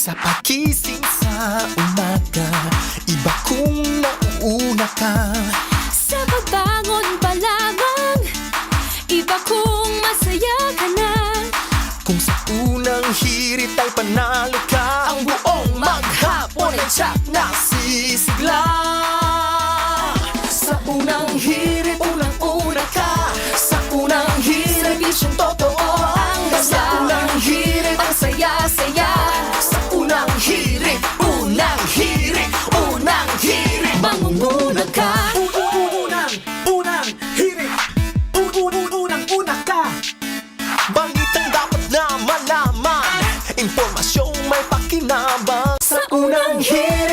Sa pagising sa umaga, iba kung nauuna ka. Sa pagbangon pa lamang, iba kung masaya ka na. Kung sa unang hirit ay panalo ka, ang buong maghapon ay tiyak na sisigla. Sa unang hirit, unang-una ka. Sa unang hirit, serbisyong totoo ang dala. Sa unang hirit, ang saya-saya. Sa unang hirit, unang hirit, unang hirit, mangunguna ka. Unang hirit, unang-una ka. Balitang dapat na malaman, impormasyong may pakinabang. Sa unang hirit,